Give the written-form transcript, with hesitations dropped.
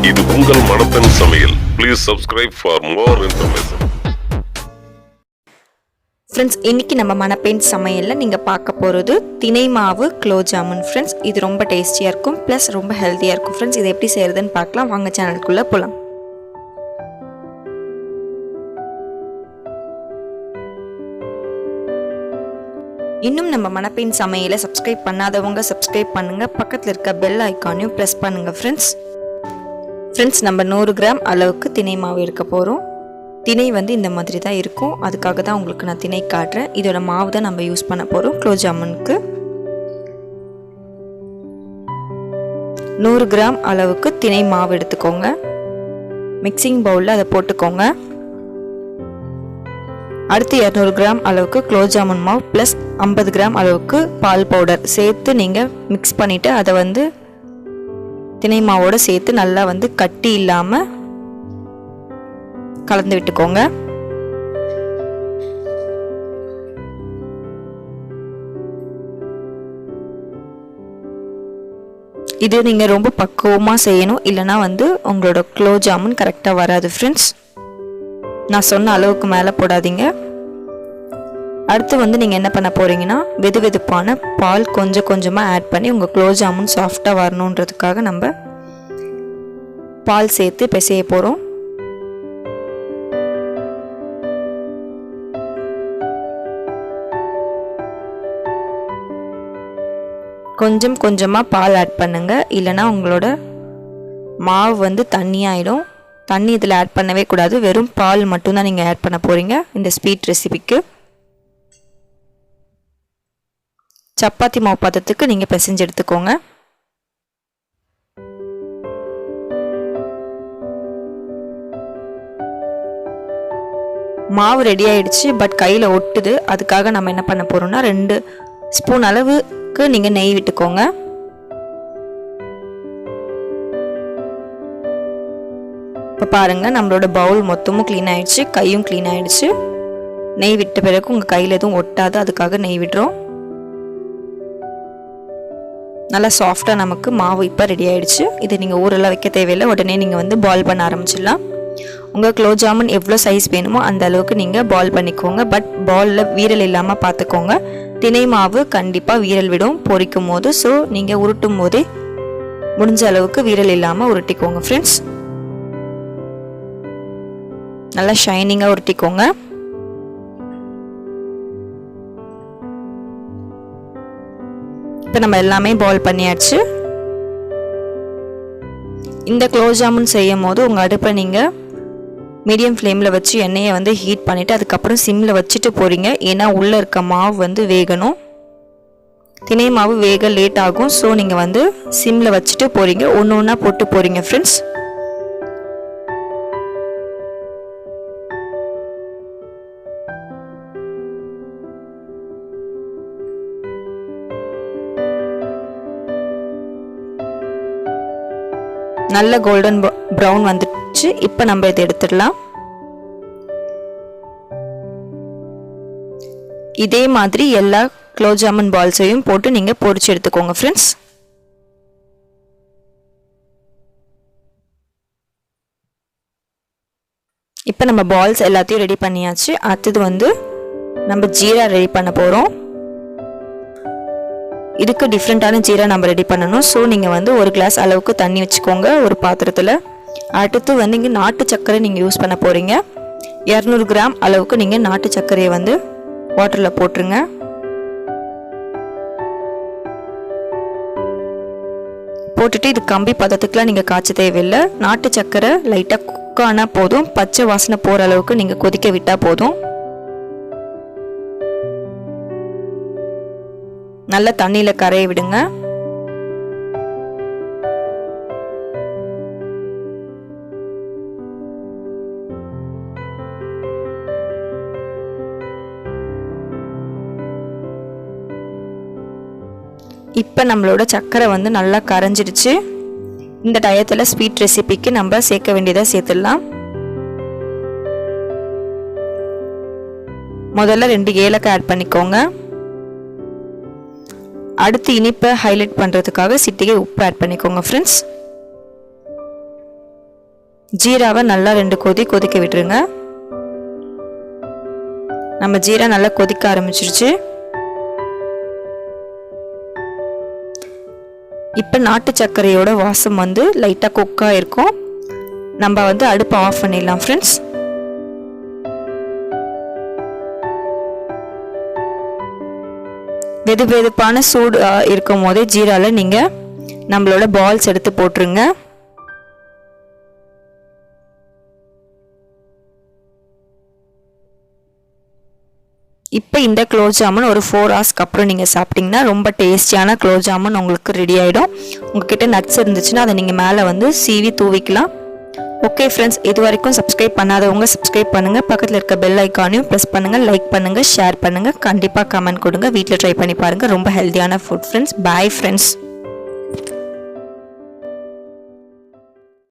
இது உங்கள் மணப்பெண் சமையல். Please subscribe for more information. Friends, இன்னைக்கு நம்ம மணப்பெண் சமையலில் நீங்கள் பார்க்க போகிறது தினை மாவு குலோப் ஜாமுன். ஃப்ரெண்ட்ஸ், இது ரொம்ப டேஸ்டியாக இருக்கும், ப்ளஸ் ரொம்ப ஹெல்த்தியாக இருக்கும். ஃப்ரெண்ட்ஸ், இது எப்படி செய்கிறதுன்னு பார்க்கலாம். வாங்க சேனலுக்குள்ளே போகலாம். இன்னும் நம்ம மணப்பெண் சமையலை சப்ஸ்கிரைப் பண்ணாதவங்க சப்ஸ்கிரைப் பண்ணுங்கள். பக்கத்தில் இருக்க பெல் ஐக்கானையும் ப்ரெஸ் பண்ணுங்கள். ஃப்ரெண்ட்ஸ், நம்ம 100 கிராம் அளவுக்கு தினை மாவு எடுக்க போகிறோம். தினை இந்த மாதிரி தான் இருக்கும். அதுக்காக தான் உங்களுக்கு நான் தினை காட்டுறேன். இதோட மாவு தான் நம்ம யூஸ் பண்ண போகிறோம் குலோப் ஜாமுனுக்கு. 100 கிராம் அளவுக்கு தினை மாவு எடுத்துக்கோங்க. மிக்சிங் பவுலில் அதை போட்டுக்கோங்க. அடுத்து 200 கிராம் அளவுக்கு குலோப் ஜாமுன் மாவு ப்ளஸ் 50 கிராம் அளவுக்கு பால் பவுடர் சேர்த்து நீங்கள் மிக்ஸ் பண்ணிவிட்டு அதை தினை மாவோடு சேர்த்து நல்லா கட்டி இல்லாமல் கலந்து விட்டுக்கோங்க. இது நீங்கள் ரொம்ப பக்குவமாக செய்யணும், இல்லைனா உங்களோட குலோப் ஜாமுன் கரெக்டாக வராது. ஃப்ரெண்ட்ஸ், நான் சொன்ன அளவுக்கு மேலே போடாதீங்க. அடுத்து நீங்கள் என்ன பண்ண போகிறீங்கன்னா, வெது வெதுப்பான பால் கொஞ்சம் கொஞ்சமாக ஆட் பண்ணி உங்கள் குலோப் ஜாமுன் சாஃப்டாக வரணுன்றதுக்காக நம்ம பால் சேர்த்து பிசைய போகிறோம். கொஞ்சம் கொஞ்சமாக பால் ஆட் பண்ணுங்க, இல்லைனா உங்களோட மாவு தண்ணியாயிடும். தண்ணி இதில் ஆட் பண்ணவே கூடாது. வெறும் பால் மட்டும்தான் நீங்கள் ஆட் பண்ண போகிறீங்க இந்த ஸ்வீட் ரெசிபிக்கு. சப்பாத்தி மாவு பதத்துக்கு நீங்கள் பிசைஞ்சு எடுத்துக்கோங்க. மாவு ரெடி ஆயிடுச்சு, பட் கையில் ஒட்டுது. அதுக்காக நம்ம என்ன பண்ண போகிறோம்னா, 2 ஸ்பூன் அளவுக்கு நீங்கள் நெய் விட்டுக்கோங்க. இப்போ பாருங்கள், நம்மளோட பவுல் மொத்தமும் க்ளீன் ஆகிடுச்சு, கையும் க்ளீன் ஆகிடுச்சு. நெய் விட்ட பிறகு உங்கள் கையில் எதுவும் ஒட்டாது, அதுக்காக நெய் விடுறோம். நல்லா சாஃப்டாக நமக்கு மாவு இப்போ ரெடி ஆகிடுச்சு. இதை நீங்கள் ஊரெல்லாம் வைக்க தேவையில்லை, உடனே நீங்கள் பால் பண்ண ஆரம்பிச்சிடலாம். உங்கள் குலோப் ஜாமுன் எவ்வளோ சைஸ் வேணுமோ அந்த அளவுக்கு நீங்கள் பால் பண்ணிக்கோங்க. பட் பாலில் வீரல் இல்லாமல் பார்த்துக்கோங்க. தினை மாவு கண்டிப்பாக வீரல் விடும் பொரிக்கும் போது. ஸோ நீங்கள் உருட்டும் போதே முடிஞ்ச அளவுக்கு வீரல் இல்லாமல் உருட்டிக்கோங்க. ஃப்ரெண்ட்ஸ், நல்லா ஷைனிங்காக உருட்டிக்கோங்க. இப்போ நம்ம எல்லாமே பால் பண்ணியாச்சு. இந்த குலோப் ஜாமுன் செய்யும் போது உங்கள் அடுப்பை நீங்கள் மீடியம் ஃப்ளேமில் வச்சு எண்ணெயை ஹீட் பண்ணிவிட்டு அதுக்கப்புறம் சிம்மில் வச்சுட்டு போகிறீங்க. ஏன்னா உள்ளே இருக்க மாவு வேகணும். தினை மாவு வேக லேட் ஆகும். ஸோ நீங்கள் சிம்மில் வச்சுட்டு போகிறீங்க, ஒன்று ஒன்றா போட்டு போகிறீங்க. ஃப்ரெண்ட்ஸ், நல்ல கோல்டன் ப்ரௌன் வந்துடுச்சு. இப்போ நம்ம இதை எடுத்துடலாம். இதே மாதிரி எல்லா குலோப் ஜாமுன் பால்ஸையும் போட்டு நீங்கள் பொரிச்சு எடுத்துக்கோங்க. ஃப்ரெண்ட்ஸ், இப்போ நம்ம பால்ஸ் எல்லாத்தையும் ரெடி பண்ணியாச்சு. அடுத்தது நம்ம ஜீரா ரெடி பண்ண போகிறோம். இதுக்கு டிஃப்ரெண்ட்டான ஜீரா நம்ம ரெடி பண்ணணும். ஸோ நீங்கள் 1 கிளாஸ் அளவுக்கு தண்ணி வச்சுக்கோங்க ஒரு பாத்திரத்தில். அடுத்து இங்கே நாட்டு சர்க்கரை நீங்கள் யூஸ் பண்ண போகிறீங்க. 200 கிராம் அளவுக்கு நீங்கள் நாட்டு சர்க்கரையை வாட்டரில் போட்டுருங்க. போட்டுட்டு இது கம்பி பதத்துக்குலாம் நீங்கள் காய்ச்ச தேவையில்லை. நாட்டு சர்க்கரை லைட்டாக குக் ஆனால் போதும். பச்சை வாசனை போகிற அளவுக்கு நீங்கள் கொதிக்க விட்டால் போதும். நல்ல தண்ணியில் கரைய விடுங்க. இப்போ நம்மளோட சர்க்கரை நல்லா கரைஞ்சிடுச்சு. இந்த டயத்தில் ஸ்வீட் ரெசிபிக்கு நம்ம சேர்க்க வேண்டியதை சேர்த்துடலாம். முதல்ல 2 ஏலக்காய் ஆட் பண்ணிக்கோங்க. அடுத்து இனிப்பை ஹைலைட் பண்ணுறதுக்காக சிட்டிகை உப்பு ஆட் பண்ணிக்கோங்க ஃப்ரெண்ட்ஸ். ஜீராவை நல்லா 2 கொதி கொதிக்க விட்டுருங்க. நம்ம ஜீரா நல்லா கொதிக்க ஆரம்பிச்சிருச்சு. இப்போ நாட்டு சர்க்கரையோட வாசம் வந்து லைட்டாக குக்காக இருக்கும். நம்ம வந்து அடுப்பை ஆஃப் பண்ணிடலாம் ஃப்ரெண்ட்ஸ். வெது வெதுப்பான சூடு இருக்கும் போதே ஜீரால நீங்கள் நம்மளோட பால்ஸ் எடுத்து போட்டுருங்க. இப்போ இந்த குலோப் ஜாமுன் ஒரு 4 ஹவர்ஸ்க்கு அப்புறம் நீங்கள் சாப்பிட்டிங்கன்னா ரொம்ப டேஸ்டியான குலோப் ஜாமுன் உங்களுக்கு ரெடி ஆகிடும். உங்ககிட்ட நட்ஸ் இருந்துச்சுன்னா அதை நீங்கள் மேலே வந்து சீவி தூவிக்கலாம். ஓகே ஃப்ரெண்ட்ஸ், இது வரைக்கும் சப்ஸ்கிரைப் பண்ணாதவங்க சப்ஸ்கிரைப் பண்ணுங்கள். பக்கத்தில் இருக்க பெல் ஐக்கானையும் ப்ரெஸ் பண்ணுங்கள். லைக் பண்ணுங்கள், ஷேர் பண்ணுங்கள், கண்டிப்பாக கமெண்ட் கொடுங்க. வீட்டில் ட்ரை பண்ணி பாருங்கள். ரொம்ப ஹெல்த்தியான ஃபுட் ஃப்ரெண்ட்ஸ். Bye friends.